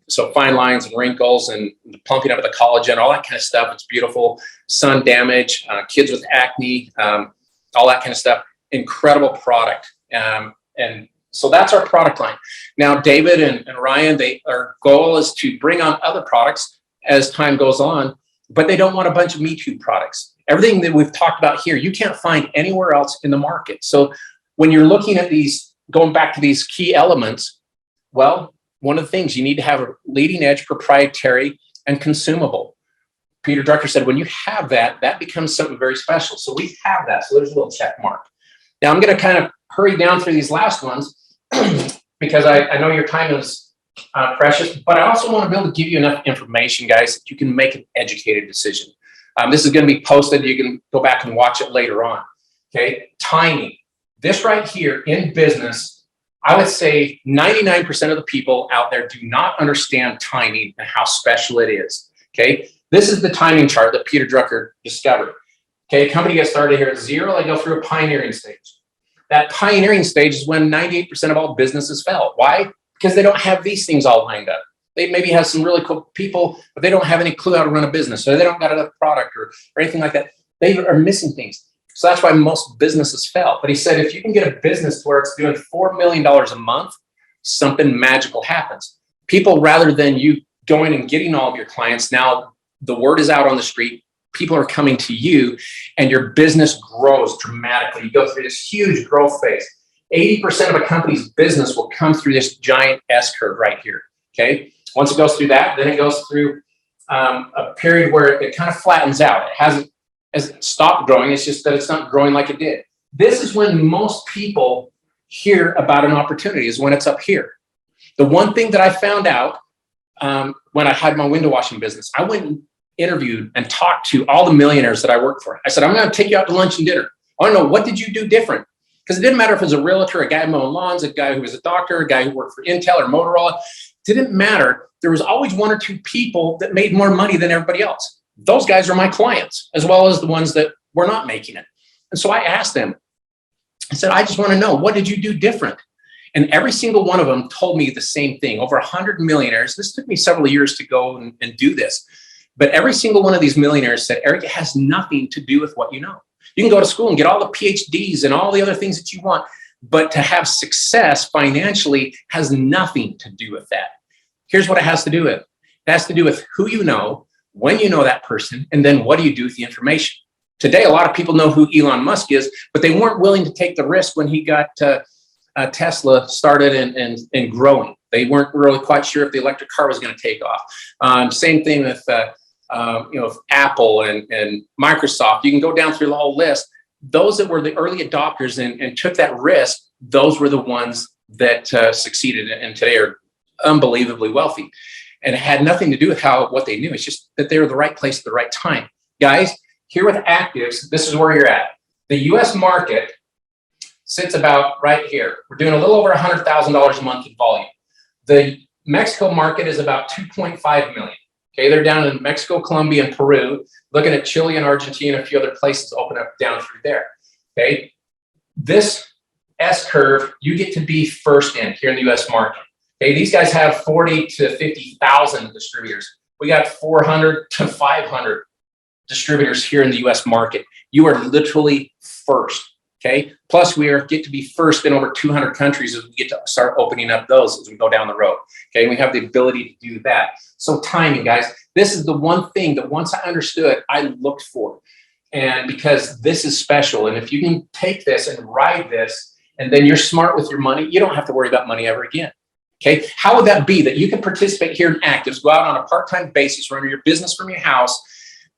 So fine lines and wrinkles and the plumping up of the collagen, all that kind of stuff. It's beautiful. Sun damage, kids with acne, all that kind of stuff. Incredible product. And so that's our product line. Now, David and Ryan, our goal is to bring on other products as time goes on, but they don't want a bunch of Me Too products. Everything that we've talked about here, you can't find anywhere else in the market. So when you're looking at these, going back to these key elements, well, one of the things you need to have a leading edge, proprietary, and consumable. Peter Drucker said, when you have that, that becomes something very special. So we have that. So there's a little check mark. Now I'm going to kind of hurry down through these last ones because I know your time is precious, but I also want to be able to give you enough information, guys, that you can make an educated decision. This is going to be posted. You can go back and watch it later on. Okay. Timing. This right here in business, I would say 99% of the people out there do not understand timing and how special it is. Okay. This is the timing chart that Peter Drucker discovered. Okay. A company gets started here at 0. They go through a pioneering stage. That pioneering stage is when 98% of all businesses fail. Why? Because they don't have these things all lined up. They maybe have some really cool people, but they don't have any clue how to run a business. So they don't got enough product or anything like that. They are missing things. So that's why most businesses fail. But he said, if you can get a business where it's doing $4 million a month, something magical happens. People, rather than you going and getting all of your clients, now the word is out on the street. People are coming to you and your business grows dramatically. You go through this huge growth phase. 80% of a company's business will come through this giant S curve right here. Okay. Once it goes through that, then it goes through a period where it kind of flattens out. It hasn't stopped growing. It's just that it's not growing like it did. This is when most people hear about an opportunity, is when it's up here. The one thing that I found out when I had my window washing business, I went and interviewed and talked to all the millionaires that I worked for. I said, I'm going to take you out to lunch and dinner. I want to know, what did you do different? Because it didn't matter if it was a realtor, a guy mowing lawns, a guy who was a doctor, a guy who worked for Intel or Motorola. It didn't matter. There was always one or two people that made more money than everybody else. Those guys are my clients, as well as the ones that were not making it. And so I asked them, I said, I just want to know, what did you do different? And every single one of them told me the same thing. Over 100 millionaires. This took me several years to go and do this. But every single one of these millionaires said, Eric, it has nothing to do with what you know. You can go to school and get all the PhDs and all the other things that you want, but to have success financially has nothing to do with that. Here's what it has to do with. It has to do with who you know, when you know that person, and then what do you do with the information. Today, a lot of people know who Elon Musk is, but they weren't willing to take the risk when he got Tesla started and growing. They weren't really quite sure if the electric car was going to take off. Same thing with Apple and Microsoft. You can go down through the whole list. Those that were the early adopters and took that risk, those were the ones that succeeded and today are unbelievably wealthy. And it had nothing to do with what they knew. It's just that they were the right place at the right time. Guys, here with Actives, this is where you're at. The US market sits about right here. We're doing a little over $100,000 a month in volume. The Mexico market is about 2.5 million. Okay, they're down in Mexico, Colombia, and Peru, looking at Chile and Argentina, a few other places open up down through there. Okay, this S curve, you get to be first in here in the US market. Okay, these guys have 40 to 50,000 distributors. We got 400 to 500 distributors here in the US market. You are literally first. Okay, plus we get to be first in over 200 countries as we get to start opening up those as we go down the road. Okay, we have the ability to do that. So timing, guys, this is the one thing that once I understood, I looked for. And because this is special, and if you can take this and ride this, and then you're smart with your money, you don't have to worry about money ever again. Okay, how would that be that you can participate here in Actives, go out on a part-time basis, run your business from your house,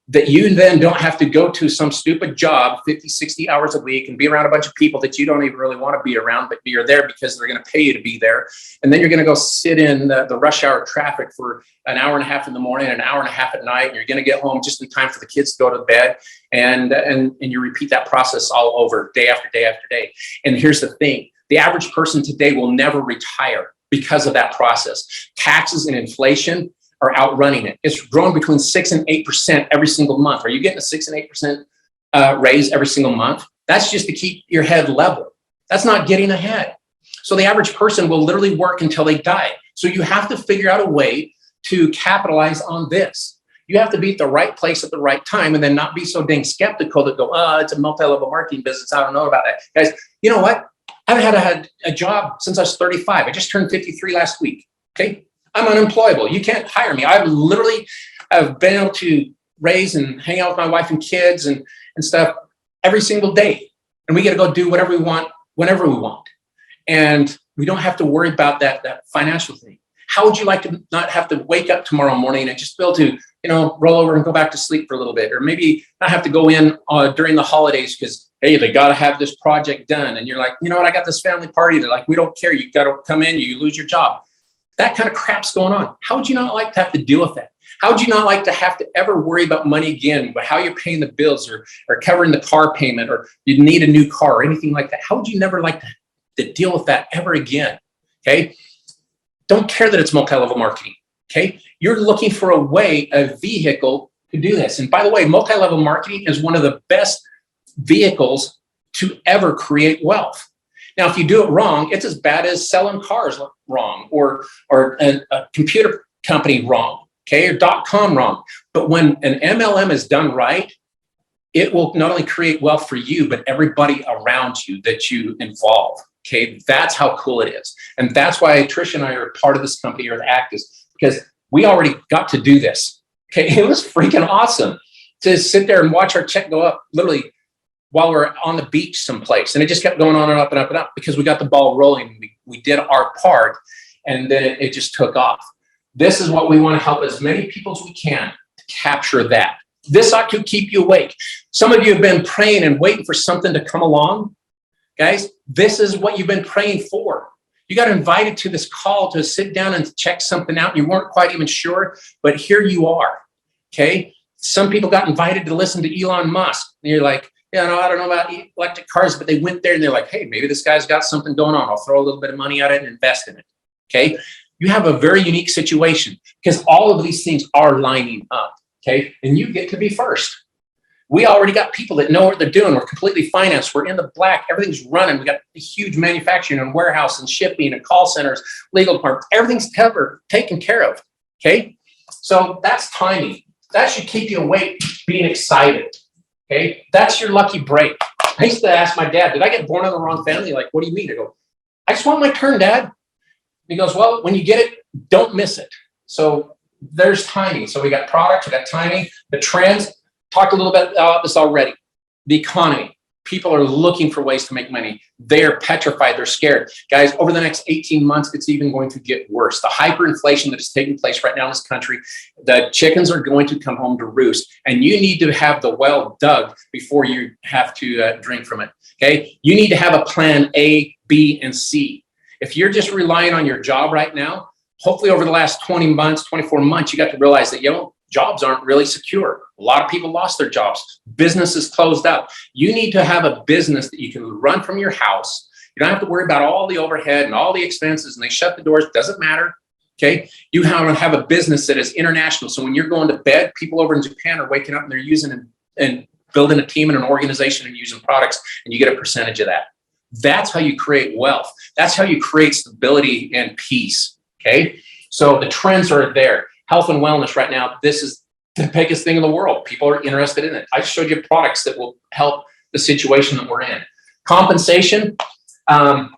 that you then don't have to go to some stupid job 50, 60 hours a week and be around a bunch of people that you don't even really want to be around, but you're there because they're going to pay you to be there. And then you're going to go sit in the rush hour traffic for an hour and a half in the morning, an hour and a half at night. And you're going to get home just in time for the kids to go to bed. And you repeat that process all over day after day after day. And here's the thing. The average person today will never retire because of that process. Taxes and inflation are outrunning it. It's growing between 6 and 8% every single month. Are you getting a 6 and 8% raise every single month? That's just to keep your head level. That's not getting ahead. So the average person will literally work until they die. So you have to figure out a way to capitalize on this. You have to be at the right place at the right time, and then not be so dang skeptical that go, oh, it's a multi-level marketing business. I don't know about that. Guys, you know what? I've had a job since I was 35. I just turned 53 last week. Okay. I'm unemployable. You can't hire me. I've literally been able to raise and hang out with my wife and kids and stuff every single day. And we get to go do whatever we want, whenever we want. And we don't have to worry about that financial thing. How would you like to not have to wake up tomorrow morning and just be able to, roll over and go back to sleep for a little bit, or maybe not have to go in during the holidays because, hey, they got to have this project done. And you're like, you know what? I got this family party. They're like, we don't care. You got to come in, you lose your job. That kind of crap's going on. How would you not like to have to deal with that? How would you not like to have to ever worry about money again, but how you're paying the bills or covering the car payment, or you need a new car or anything like that? How would you never like to deal with that ever again? Okay. Don't care that it's multi-level marketing. Okay. You're looking for a way, a vehicle to do this. And by the way, multi-level marketing is one of the best vehicles to ever create wealth. Now, if you do it wrong, it's as bad as selling cars wrong, or a computer company wrong, okay, or .com wrong. But when an MLM is done right, it will not only create wealth for you, but everybody around you that you involve. Okay, that's how cool it is. And that's why Trish and I are part of this company here at Actis, because we already got to do this. Okay, it was freaking awesome to sit there and watch our check go up literally while we're on the beach someplace. And it just kept going on and up and up and up because we got the ball rolling. We did our part, and then it just took off. This is what we want to help as many people as we can to capture that. This ought to keep you awake. Some of you have been praying and waiting for something to come along. Guys, this is what you've been praying for. You got invited to this call to sit down and check something out. You weren't quite even sure, but here you are. Okay. Some people got invited to listen to Elon Musk. And you're like, I don't know about electric cars, but they went there and they're like, hey, maybe this guy's got something going on. I'll throw a little bit of money at it and invest in it. Okay. You have a very unique situation because all of these things are lining up. Okay. And you get to be first. We already got people that know what they're doing. We're completely financed. We're in the black. Everything's running. We got a huge manufacturing and warehouse and shipping and call centers, legal departments. Everything's covered, taken care of. Okay. So that's timing. That should keep you awake, being excited. Okay. That's your lucky break. I used to ask my dad, did I get born in the wrong family? Like, what do you mean? I go, I just want my turn, Dad. And he goes, well, when you get it, don't miss it. So there's timing. So we got products, we got timing, the trends. Talked a little bit about this already. The economy. People are looking for ways to make money. They're petrified. They're scared. Guys, over the next 18 months, it's even going to get worse. The hyperinflation that is taking place right now in this country, the chickens are going to come home to roost. And you need to have the well dug before you have to drink from it. Okay? You need to have a plan A, B, and C. If you're just relying on your job right now, hopefully over the last 20 months, 24 months, you got to realize that, jobs aren't really secure. A lot of people lost their jobs. Businesses closed up. You need to have a business that you can run from your house. You don't have to worry about all the overhead and all the expenses, and they shut the doors. Doesn't matter. Okay. You have a business that is international. So when you're going to bed, people over in Japan are waking up and they're using and building a team and an organization and using products, and you get a percentage of that. That's how you create wealth. That's how you create stability and peace. Okay. So the trends are there. Health and wellness right now, this is the biggest thing in the world. People are interested in it. I showed you products that will help the situation that we're in. Compensation, and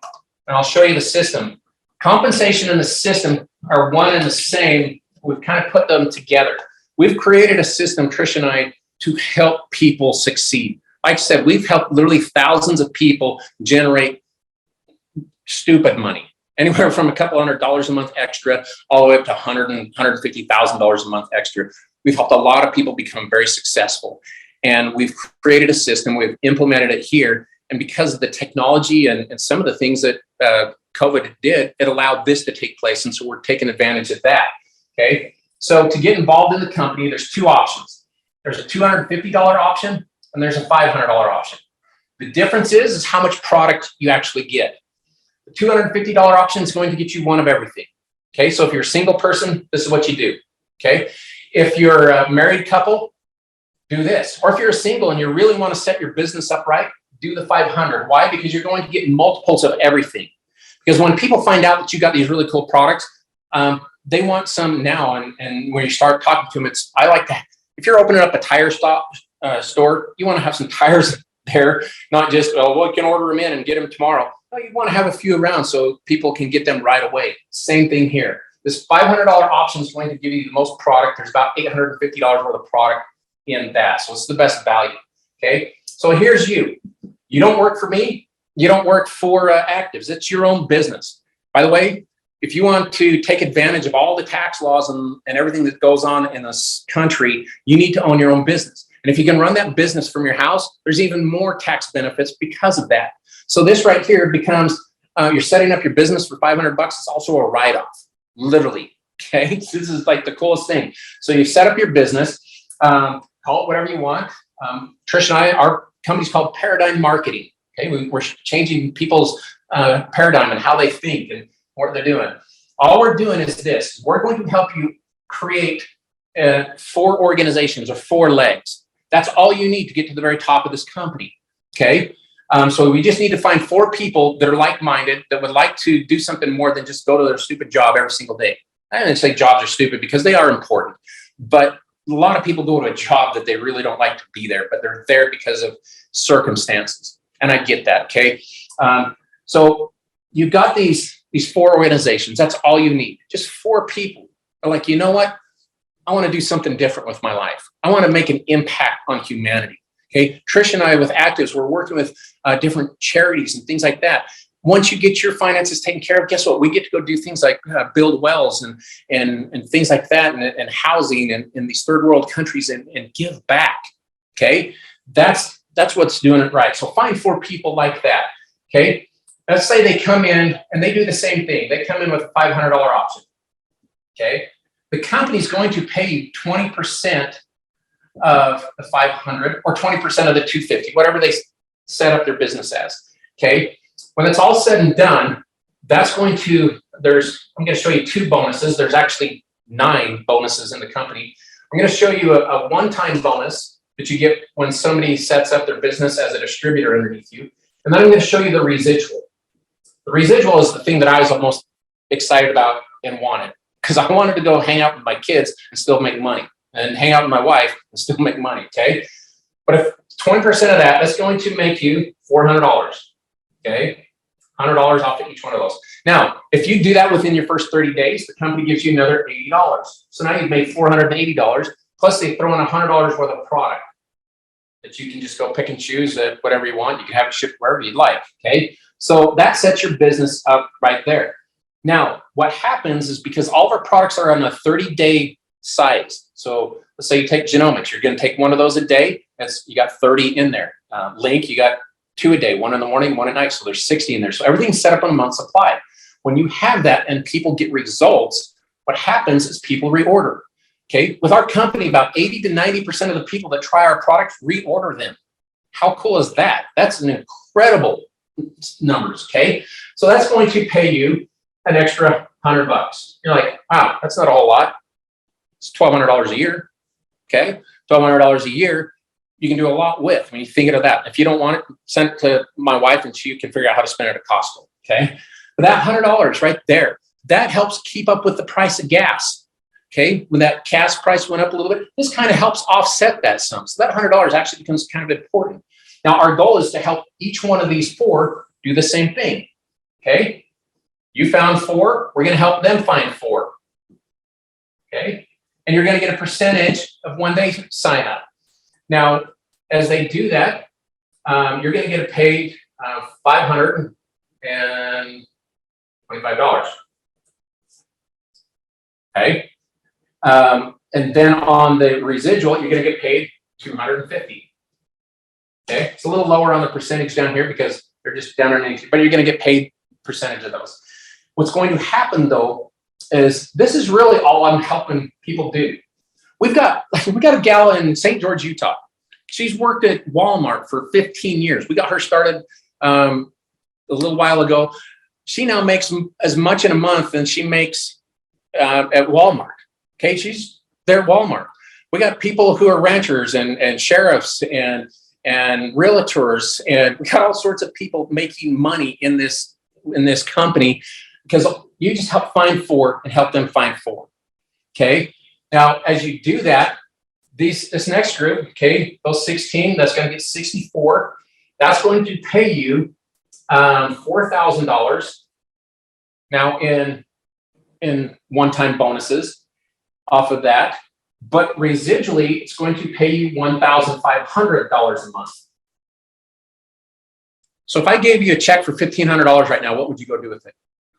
I'll show you the system. Compensation and the system are one and the same. We've kind of put them together. We've created a system, Trish and I, to help people succeed. Like I said, we've helped literally thousands of people generate stupid money. Anywhere from a couple $100 a month extra, all the way up to $100,000 and $150,000 a month extra. We've helped a lot of people become very successful. And we've created a system, we've implemented it here. And because of the technology and some of the things that COVID did, it allowed this to take place. And so we're taking advantage of that. Okay. So to get involved in the company, there's two options. There's a $250 option and there's a $500 option. The difference is how much product you actually get. The $250 option is going to get you one of everything. Okay, so if you're a single person, this is what you do. Okay, if you're a married couple, do this. Or if you're a single and you really want to set your business up right, do the 500. Why? Because you're going to get multiples of everything. Because when people find out that you got these really cool products, they want some now. And when you start talking to them, I like that. If you're opening up a tire store, you want to have some tires there, not just, well, you can order them in and get them tomorrow. No, you want to have a few around so people can get them right away. Same thing here. This $500 option is going to give you the most product. There's about $850 worth of product in that. So it's the best value. Okay. So here's you. You don't work for me. You don't work for Actives. It's your own business. By the way, if you want to take advantage of all the tax laws and everything that goes on in this country, you need to own your own business. And if you can run that business from your house, there's even more tax benefits because of that. So this right here becomes, you're setting up your business for $500. It's also a write-off, literally. Okay. So this is like the coolest thing. So you set up your business, call it whatever you want. Trish and I, our company's called Paradigm Marketing. Okay. We're changing people's paradigm and how they think and what they're doing. All we're doing is this. We're going to help you create 4 organizations or 4 legs. That's all you need to get to the very top of this company. Okay. So we just need to find 4 people that are like-minded, that would like to do something more than just go to their stupid job every single day. I didn't say jobs are stupid because they are important, but a lot of people go to a job that they really don't like to be there, but they're there because of circumstances. And I get that. Okay. So you've got these 4 organizations. That's all you need. Just 4 people are like, you know what? I want to do something different with my life. I want to make an impact on humanity. Okay. Trish and I with Actives, we're working with different charities and things like that. Once you get your finances taken care of, guess what? We get to go do things like build wells and things like that and housing in these third world countries and give back. Okay. That's what's doing it right. So find 4 people like that. Okay. Let's say they come in and they do the same thing. They come in with a $500 option. Okay. The company's going to pay you 20% of the 500 or 20% of the 250, whatever they set up their business as. Okay. When it's all said and done, I'm going to show you 2 bonuses. There's actually 9 bonuses in the company. I'm going to show you a one-time bonus that you get when somebody sets up their business as a distributor underneath you. And then I'm going to show you the residual. The residual is the thing that I was most excited about and wanted, because I wanted to go hang out with my kids and still make money, and hang out with my wife and still make money. Okay. But if 20% of that's going to make you $400. Okay. $100 off of each one of those. Now, if you do that within your first 30 days, the company gives you another $80. So now you've made $480, plus they throw in $100 worth of product that you can just go pick and choose whatever you want. You can have it shipped wherever you'd like. Okay. So that sets your business up right there. Now, what happens is, because all of our products are on a 30-day size. So let's say you take genomics, you're going to take one of those a day. You got 30 in there. Link, you got 2 a day, 1 in the morning, 1 at night. So there's 60 in there. So everything's set up on a month's supply. When you have that and people get results, what happens is people reorder. Okay. With our company, about 80 to 90% of the people that try our products reorder them. How cool is that? That's an incredible numbers. Okay. So that's going to pay you an extra $100. You're like, wow, that's not a whole lot. It's $1,200 a year. Okay. $1,200 a year. You can do a lot with. I mean, you think of that. If you don't want it, send it to my wife and she can figure out how to spend it at Costco. Okay. But that $100 right there, that helps keep up with the price of gas. Okay. When that gas price went up a little bit, this kind of helps offset that sum. So that $100 actually becomes kind of important. Now, our goal is to help each one of these 4 do the same thing. Okay. You found 4. We're going to help them find 4. Okay. And you're going to get a percentage of when they sign up. Now, as they do that, you're going to get paid $525. Okay. And then on the residual, you're going to get paid $250. Okay. It's a little lower on the percentage down here because they're just down underneath, but you're going to get paid percentage of those. What's going to happen though is this is really all I'm helping people do. We got a gal in St. George, Utah. She's worked at Walmart for 15 years. We got her started a little while ago. She now makes as much in a month than she makes at Walmart. Okay, she's there at Walmart. We got people who are ranchers and sheriffs and realtors, and we got all sorts of people making money in this company because you just help find four and help them find four. Okay. Now, as you do that, this next group, okay, those 16, that's going to get 64. That's going to pay you $4,000 now in one-time bonuses off of that. But residually, it's going to pay you $1,500 a month. So if I gave you a check for $1,500 right now, what would you go do with it?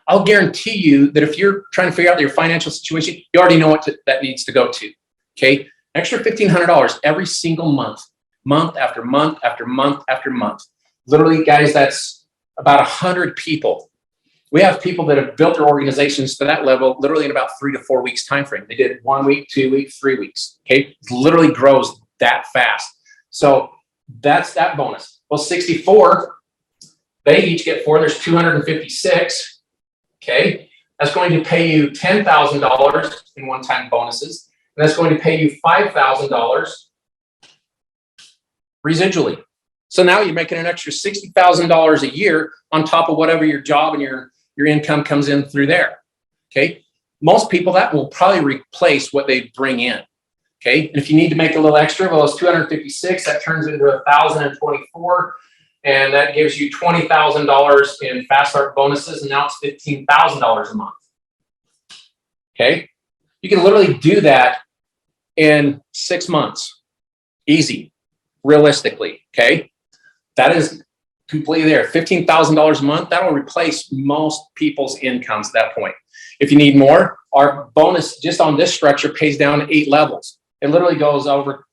I'll guarantee you that if you're trying to figure out your financial situation, you already know what that needs to go to. Okay, extra $1,500 every single month, month after month after month after month. Literally, guys, that's about 100 people. We have people that have built their organizations to that level literally in about 3 to 4 weeks time frame. They did 1 week, 2 weeks, 3 weeks. Okay, it literally grows that fast. So that's that bonus. Well, 64, they each get 4. There's 256. Okay, that's going to pay you $10,000 in one-time bonuses, and that's going to pay you $5,000 residually. So now you're making an extra $60,000 a year on top of whatever your job and your income comes in through there. Okay, most people that will probably replace what they bring in. Okay, and if you need to make a little extra, well, it's 256. That turns into 1,024. And that gives you $20,000 in fast start bonuses, and now it's $15,000 a month. Okay, you can literally do that in 6 months, easy, realistically. Okay, that is completely there. $15,000 a month, that'll replace most people's incomes at that point. If you need more, our bonus just on this structure pays down 8 levels. It literally goes over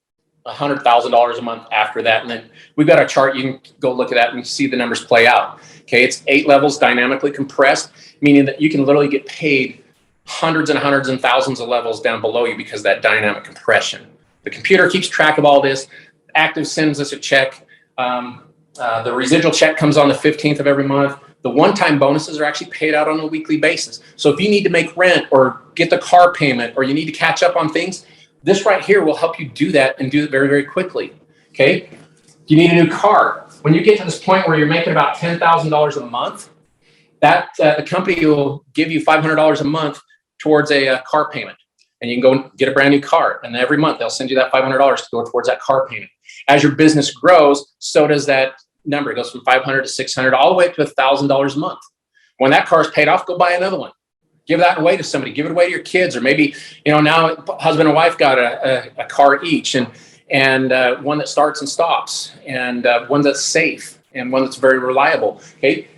$100,000 a month after that. And then we've got a chart. You can go look at that and see the numbers play out. Okay, it's 8 levels dynamically compressed, meaning that you can literally get paid hundreds and hundreds and thousands of levels down below you because of that dynamic compression. The computer keeps track of all this. Active sends us a check. The residual check comes on the 15th of every month. The one-time bonuses are actually paid out on a weekly basis. So if you need to make rent or get the car payment or you need to catch up on things, this right here will help you do that and do it very, very quickly. Okay? You need a new car. When you get to this point where you're making about $10,000 a month, that the company will give you $500 a month towards a car payment. And you can go and get a brand new car. And every month they'll send you that $500 to go towards that car payment. As your business grows, so does that number. It goes from $500 to $600 all the way up to $1,000 a month. When that car is paid off, go buy another one. Give that away to somebody. Give it away to your kids, or maybe now husband and wife got a car each, and one that starts and stops, and one that's safe, and one that's very reliable. Okay,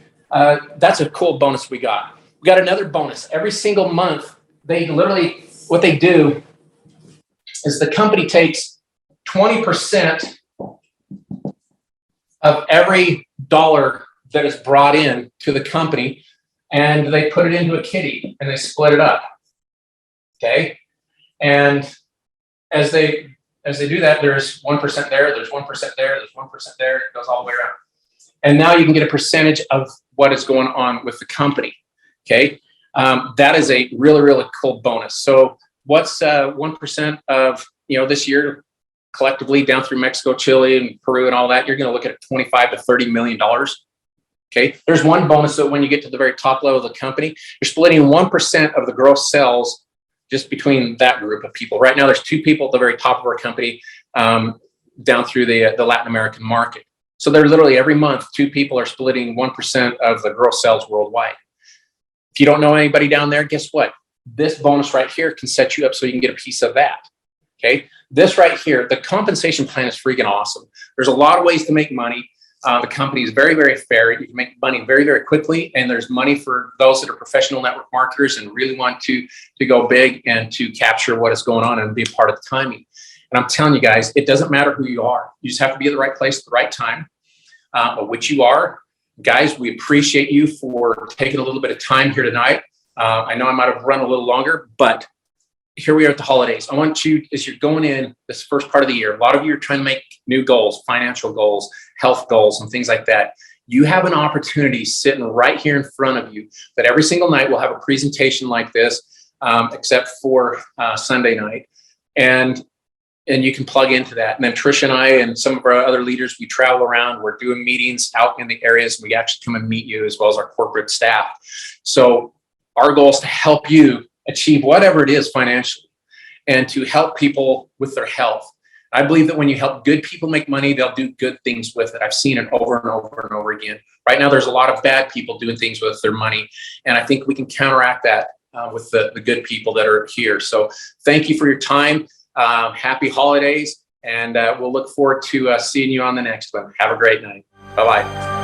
that's a cool bonus we got. We got another bonus every single month. They literally what they do is the company takes 20% of every dollar that is brought in to the company, and they put it into a kitty and they split it up. Okay, and as they do that, there's 1% there, there's 1% there, there's 1% there. It goes all the way around, and now you can get a percentage of what is going on with the company. Okay, that is a really, really cool bonus. So what's 1% of this year collectively down through Mexico, Chile, and Peru, and all that? You're going to look at $25 to $30 million. Okay, there's one bonus that when you get to the very top level of the company, you're splitting 1% of the gross sales just between that group of people. Right now, there's 2 people at the very top of our company down through the Latin American market. So they're literally every month, 2 people are splitting 1% of the gross sales worldwide. If you don't know anybody down there, guess what? This bonus right here can set you up so you can get a piece of that. Okay, this right here, the compensation plan is freaking awesome. There's a lot of ways to make money. The company is very, very fair. You can make money very, very quickly, and there's money for those that are professional network marketers and really want to go big and to capture what is going on and be a part of the timing. And I'm telling you guys, it doesn't matter who you are. You just have to be at the right place at the right time, which you are. Guys, we appreciate you for taking a little bit of time here tonight. I know I might have run a little longer, but here we are at the holidays. I want you, as you're going in this first part of the year, a lot of you are trying to make new goals, financial goals, health goals, and things like that. You have an opportunity sitting right here in front of you that every single night we'll have a presentation like this, except for Sunday night. And you can plug into that. And then Trish and I and some of our other leaders, we travel around. We're doing meetings out in the areas. We actually come and meet you as well as our corporate staff. So our goal is to help you achieve whatever it is financially and to help people with their health. I believe that when you help good people make money, they'll do good things with it. I've seen it over and over and over again. Right now, there's a lot of bad people doing things with their money. And I think we can counteract that with the good people that are here. So thank you for your time. Happy holidays. And we'll look forward to seeing you on the next one. Have a great night. Bye-bye.